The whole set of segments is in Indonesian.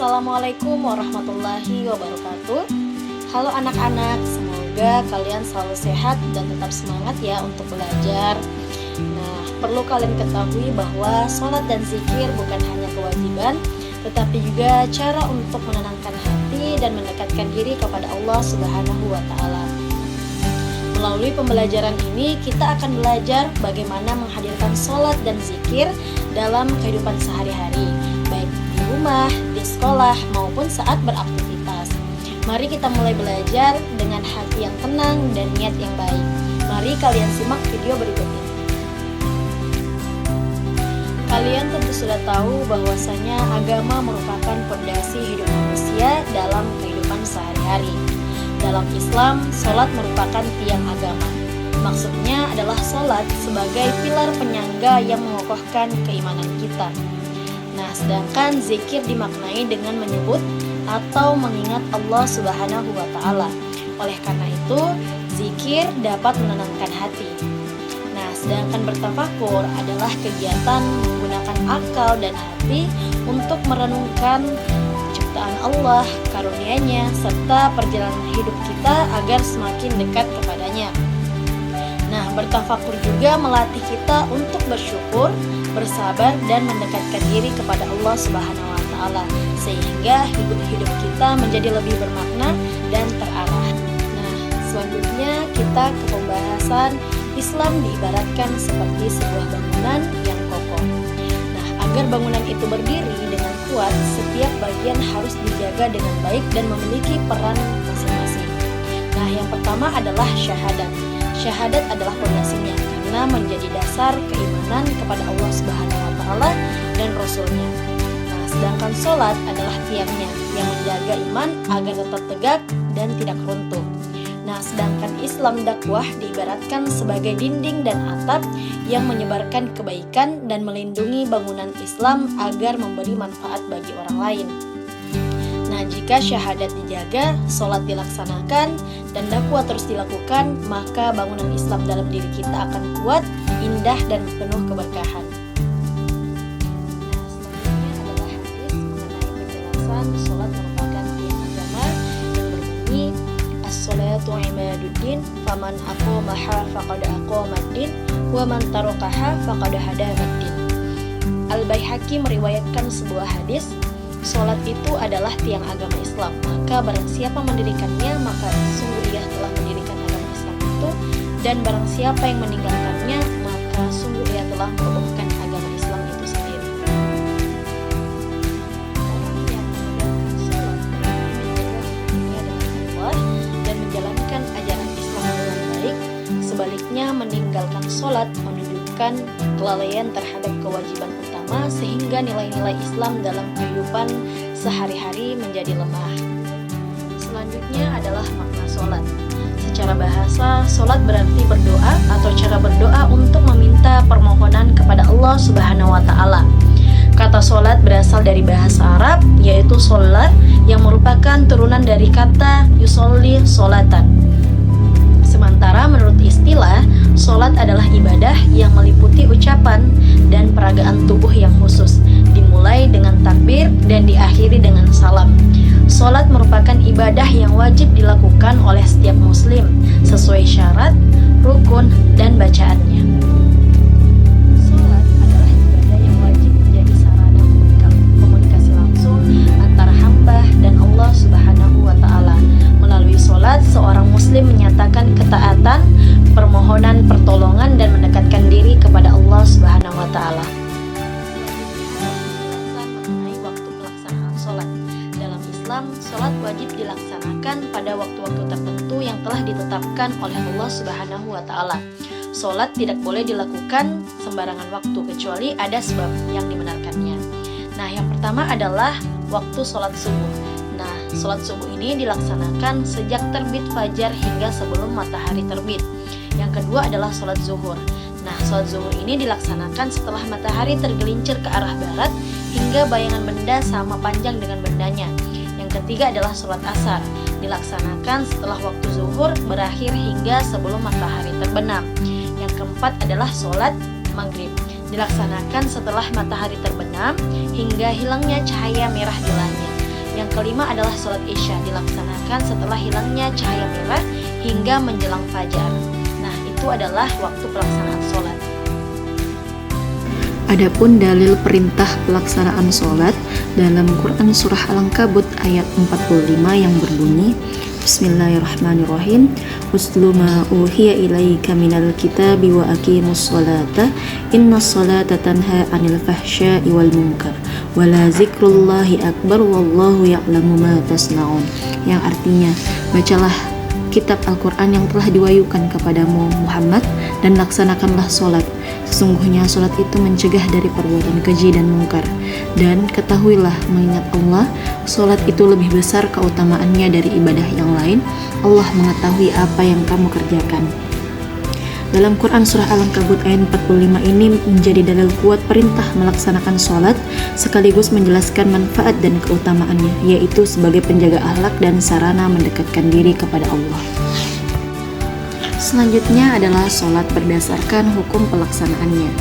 Assalamualaikum warahmatullahi wabarakatuh. Halo anak-anak, semoga kalian selalu sehat dan tetap semangat ya untuk belajar. Nah, perlu kalian ketahui bahwa sholat dan zikir bukan hanya kewajiban, tetapi juga cara untuk menenangkan hati dan mendekatkan diri kepada Allah Subhanahu wa Ta'ala. Melalui pembelajaran ini, kita akan belajar bagaimana menghadirkan sholat dan zikir dalam kehidupan sehari-hari, baik di rumah, di sekolah, maupun saat beraktivitas. Mari kita mulai belajar dengan hati yang tenang dan niat yang baik. Mari kalian simak video berikut ini. Kalian tentu sudah tahu bahwasanya agama merupakan fondasi hidup manusia dalam kehidupan sehari-hari. Dalam Islam, sholat merupakan tiang agama. Maksudnya adalah sholat sebagai pilar penyangga yang mengokohkan keimanan kita. Nah, sedangkan zikir dimaknai dengan menyebut atau mengingat Allah Subhanahu wa Ta'ala. Oleh karena itu, zikir dapat menenangkan hati. Nah, sedangkan bertafakur adalah kegiatan menggunakan akal dan hati untuk merenungkan ciptaan Allah, karunia-Nya, serta perjalanan hidup kita agar semakin dekat kepadanya. Nah, bertafakur juga melatih kita untuk bersyukur, bersabar, dan mendekatkan diri kepada Allah Subhanahu wa Ta'ala, sehingga hidup kita menjadi lebih bermakna dan terarah. Nah, selanjutnya kita ke pembahasan Islam diibaratkan seperti sebuah bangunan yang kokoh. Nah, agar bangunan itu berdiri dengan kuat, setiap bagian harus dijaga dengan baik dan memiliki peran masing-masing. Nah, yang pertama adalah syahadat. Syahadat adalah fondasinya karena menjadi dasar keimanan kepada Allah Subhanahu wa Ta'ala dan Rasul-Nya. Nah, sedangkan sholat adalah tiangnya yang menjaga iman agar tetap tegak dan tidak runtuh. Nah, sedangkan Islam dakwah diibaratkan sebagai dinding dan atap yang menyebarkan kebaikan dan melindungi bangunan Islam agar memberi manfaat bagi orang lain. Nah, jika syahadat dijaga, sholat dilaksanakan, dan dakwah terus dilakukan, maka bangunan Islam dalam diri kita akan kuat, indah, dan penuh keberkahan. Nah, selanjutnya adalah hadis mengenai penjelasan sholat merupakan tiang agama yang berbunyi as-sholatu imaduddin faman aqamaha faqad aqamaddin wa man tarakaha faqad hadamaddin. Al-Baihaqi meriwayatkan sebuah hadis, sholat itu adalah tiang agama Islam, maka barang siapa mendirikannya, maka sungguh ia telah mendirikan agama Islam itu, dan barang siapa yang meninggalkannya, maka sungguh ia telah merobohkan agama Islam itu sendiri. Orang yang menegakkan sholat dengan Allah dan menjalankan ajaran Islam dengan baik, sebaliknya meninggalkan sholat menunjukkan kelalaian terhadap kewajiban utama, sehingga nilai-nilai Islam dalam kehidupan sehari-hari menjadi lemah. Selanjutnya adalah makna sholat. Secara bahasa, sholat berarti berdoa atau cara berdoa untuk meminta permohonan kepada Allah Subhanahu wa Ta'ala. Kata sholat berasal dari bahasa Arab, yaitu sholat, yang merupakan turunan dari kata yusolli sholatan. Sementara menurut istilah, sholat adalah ibadah yang meliputi ucapan dan peragaan tubuh yang khusus, dimulai dengan takbir dan diakhiri dengan salam. Sholat merupakan ibadah yang wajib dilakukan oleh setiap muslim sesuai syarat, rukun, dan bacaannya. Sholat adalah ibadah yang wajib menjadi sarana komunikasi langsung antara hamba dan Allah Subhanahu wa Ta'ala. Melalui sholat, seorang muslim menyatakan ketaatan, permohonan pertolongan, dan mendekatkan diri kepada Allah Subhanahu wa Ta'ala. Mengenai waktu pelaksanaan sholat. Dalam Islam, sholat wajib dilaksanakan pada waktu-waktu tertentu yang telah ditetapkan oleh Allah Subhanahu wa Ta'ala. Sholat tidak boleh dilakukan sembarangan waktu kecuali ada sebab yang dibenarkannya. Nah, yang pertama adalah waktu sholat subuh. Nah, sholat subuh ini dilaksanakan sejak terbit fajar hingga sebelum matahari terbit. Yang kedua adalah sholat zuhur. Nah, sholat zuhur ini dilaksanakan setelah matahari tergelincir ke arah barat hingga bayangan benda sama panjang dengan bendanya. Yang ketiga adalah sholat asar. Dilaksanakan setelah waktu zuhur berakhir hingga sebelum matahari terbenam. Yang keempat adalah sholat maghrib. Dilaksanakan setelah matahari terbenam hingga hilangnya cahaya merah di langit. Yang kelima adalah sholat isya, dilaksanakan setelah hilangnya cahaya merah hingga menjelang fajar. Nah, itu adalah waktu pelaksanaan sholat. Adapun dalil perintah pelaksanaan sholat dalam Quran Surah Al-Ankabut ayat 45 yang berbunyi, Bismillahirrahmanirrahim, Uslu ma uhiya ilaika minal kitabi wa aqimus sholata innas sholata tanha anil fahsya'i wal munkar wala zikrullahi akbar wallahu ya'lamu ma tasna'un, yang artinya, bacalah kitab Al-Quran yang telah diwahyukan kepadamu Muhammad dan laksanakanlah sholat. Sesungguhnya sholat itu mencegah dari perbuatan keji dan mungkar. Dan ketahuilah, mengingat Allah, sholat itu lebih besar keutamaannya dari ibadah yang lain. Allah mengetahui apa yang kamu kerjakan. Dalam Quran Surah Al-Ankabut ayat 45 ini menjadi dalil kuat perintah melaksanakan sholat, sekaligus menjelaskan manfaat dan keutamaannya, yaitu sebagai penjaga akhlak dan sarana mendekatkan diri kepada Allah. Selanjutnya adalah sholat berdasarkan hukum pelaksanaannya.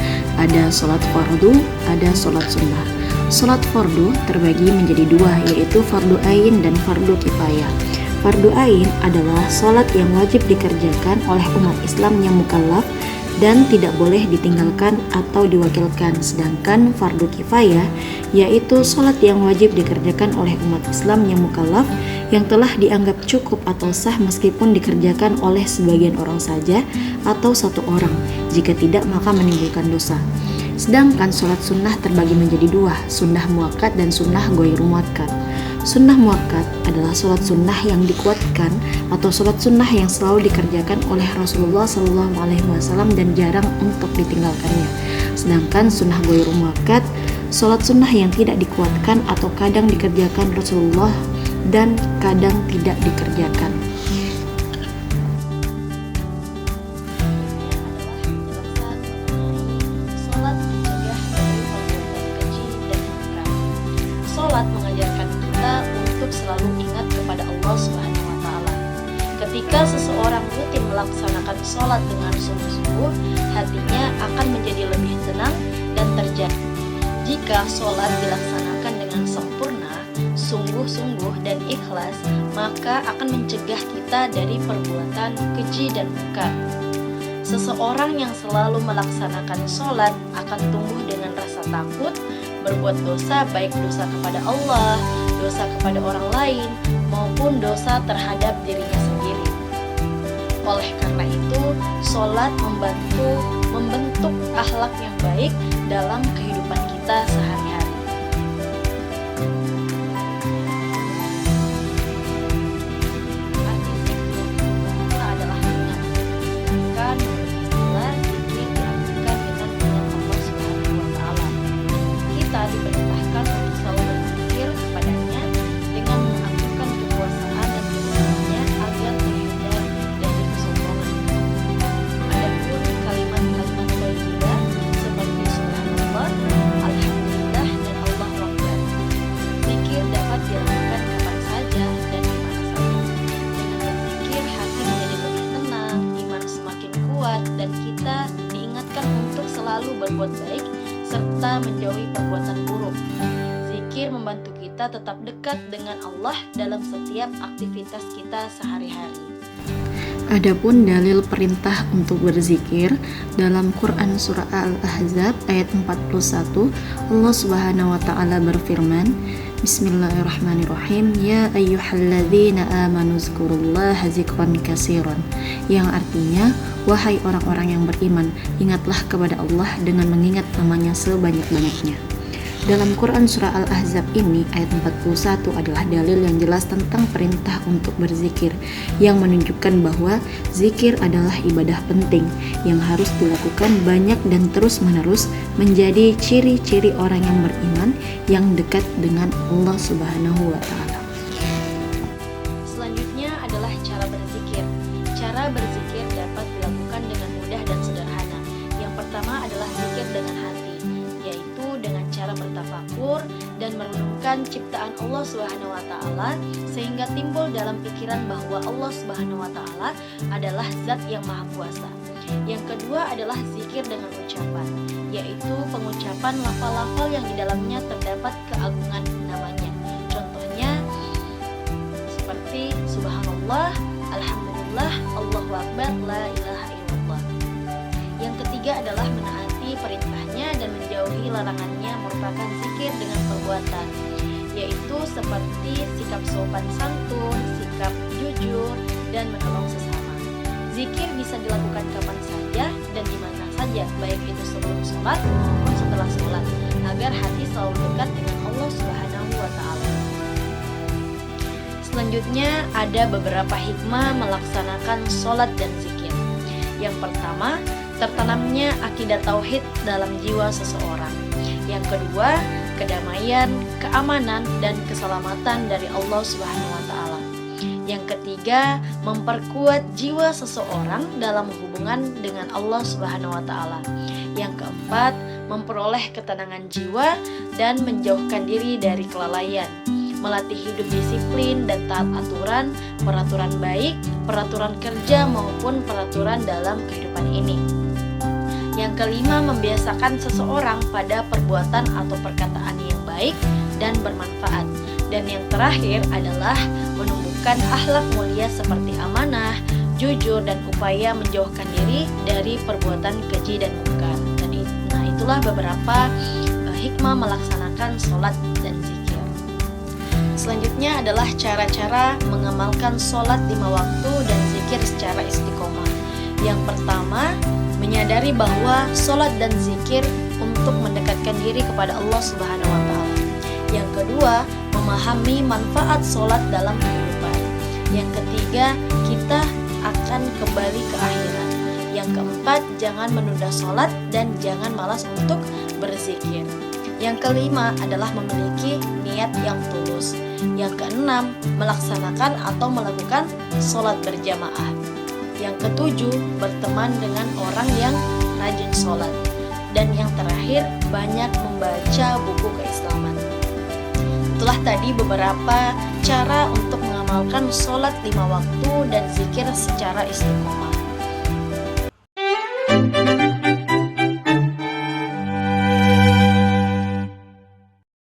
Ada sholat fardu, ada sholat sunnah. Sholat fardu terbagi menjadi dua, yaitu fardu ain dan fardu kifayah. Fardu ain adalah sholat yang wajib dikerjakan oleh umat Islam yang mukallaf dan tidak boleh ditinggalkan atau diwakilkan. Sedangkan fardu kifayah yaitu sholat yang wajib dikerjakan oleh umat Islam yang mukallaf yang telah dianggap cukup atau sah meskipun dikerjakan oleh sebagian orang saja atau satu orang. Jika tidak, maka menimbulkan dosa. Sedangkan sholat sunnah terbagi menjadi dua, sunnah muakkad dan sunnah ghairu muakkad. Sunnah muakkad adalah sholat sunnah yang dikuatkan atau sholat sunnah yang selalu dikerjakan oleh Rasulullah SAW dan jarang untuk ditinggalkannya. Sedangkan sunnah ghairu muakkad, sholat sunnah yang tidak dikuatkan atau kadang dikerjakan Rasulullah dan kadang tidak dikerjakan. Sholat mengajarkan kita untuk selalu ingat kepada Allah Subhanahu wa Ta'ala. Ketika seseorang rutin melaksanakan sholat dengan sungguh-sungguh, hatinya akan menjadi lebih tenang dan terjaga. Jika sholat dilaksanakan dengan sempurna, sungguh-sungguh dan ikhlas, maka akan mencegah kita dari perbuatan keji dan munkar. Seseorang yang selalu melaksanakan sholat akan tumbuh dengan rasa takut, berbuat dosa, baik dosa kepada Allah, dosa kepada orang lain, maupun dosa terhadap dirinya sendiri. Oleh karena itu, sholat membentuk akhlak yang baik dalam kehidupan kita sehari-hari. Arti zikir adalah ingat, sedangkan istilah zikir diartikan dengan ingat Allah Subhanahu wa Ta'ala. Kita diperintahkan untuk selalu berzikir kepadanya dengan mengaktifkan kekuasaan dan kebenarannya agar terhindar dari kesombongan. Adapun kalimat-kalimat thayyibah seperti subhanallah, alhamdulillah, dan Allahu akbar. Zikir dapat dilakukan kapan saja dan di mana saja. Dengan berzikir, hati menjadi lebih tenang, iman semakin kuat, dan kita diingatkan untuk selalu berbuat baik serta menjauhi perbuatan buruk. Zikir membantu kita tetap dekat dengan Allah dalam setiap aktivitas kita sehari-hari. Adapun dalil perintah untuk berzikir dalam Quran Surah Al-Ahzab ayat 41, Allah Subhanahu wa Ta'ala berfirman, Bismillahirrahmanirrahim, Ya ayyuhalladzina amanu zkurullaha zikran katsiran, yang artinya, wahai orang-orang yang beriman, ingatlah kepada Allah dengan mengingat namanya sebanyak-banyaknya. Dalam Quran Surah Al-Ahzab ini, ayat 41 adalah dalil yang jelas tentang perintah untuk berzikir, yang menunjukkan bahwa zikir adalah ibadah penting yang harus dilakukan banyak dan terus-menerus, menjadi ciri-ciri orang yang beriman yang dekat dengan Allah Subhanahu wa Ta'ala. Selanjutnya adalah cara berzikir. Cara berzikir dapat dilakukan dengan mudah dan sederhana. Yang pertama adalah zikir dengan hati, yaitu dengan cara bertafakur dan merenungkan ciptaan Allah Subhanahu wa Ta'ala, sehingga timbul dalam pikiran bahwa Allah Subhanahu wa Ta'ala adalah zat yang maha kuasa. Yang kedua adalah zikir dengan ucapan, yaitu pengucapan lafal-lafal yang di dalamnya terdapat keagungan namanya. Contohnya, Subhanallah, Alhamdulillah, Allahu Akbar, La ilaha illallah. Yang ketiga adalah menaati perintahnya dan menjauhi larangannya merupakan zikir dengan perbuatan, yaitu seperti sikap sopan santun, sikap jujur, dan menolong sesama. Zikir bisa dilakukan kapan saja dan di mana saja, baik itu sebelum sholat maupun setelah sholat, agar hati selalu dekat dengan Allah Subhanahu wa Ta'ala. Selanjutnya ada beberapa hikmah melaksanakan sholat dan zikir. Yang pertama, tertanamnya akidah tauhid dalam jiwa seseorang. Yang kedua, kedamaian, keamanan, dan keselamatan dari Allah Subhanahu wa Ta'ala. Yang ketiga, memperkuat jiwa seseorang dalam hubungan dengan Allah Subhanahu wa Ta'ala. Yang keempat, memperoleh ketenangan jiwa dan menjauhkan diri dari kelalaian, melatih hidup disiplin dan taat aturan, peraturan baik, peraturan kerja maupun peraturan dalam kehidupan ini. Yang kelima, membiasakan seseorang pada perbuatan atau perkataan yang baik dan bermanfaat. Dan yang terakhir adalah menumbuhkan akhlak mulia seperti amanah, jujur, dan upaya menjauhkan diri dari perbuatan keji dan mungkar. Nah, itulah beberapa hikmah melaksanakan sholat dan zikir. Selanjutnya adalah cara-cara mengamalkan sholat 5 waktu dan zikir secara istiqomah. Yang pertama, menyadari bahwa sholat dan zikir untuk mendekatkan diri kepada Allah Subhanahu wa Ta'ala. Yang kedua, memahami manfaat sholat dalam kehidupan. Yang ketiga, kita akan kembali ke akhirat. Yang keempat, jangan menunda sholat dan jangan malas untuk berzikir. Yang kelima adalah memiliki niat yang tulus. Yang keenam, melaksanakan atau melakukan sholat berjamaah. Yang ketujuh, berteman dengan orang yang rajin sholat. Dan yang terakhir, banyak membaca buku keislaman. Itulah tadi beberapa cara untuk mengamalkan sholat 5 waktu dan zikir secara istiqomah.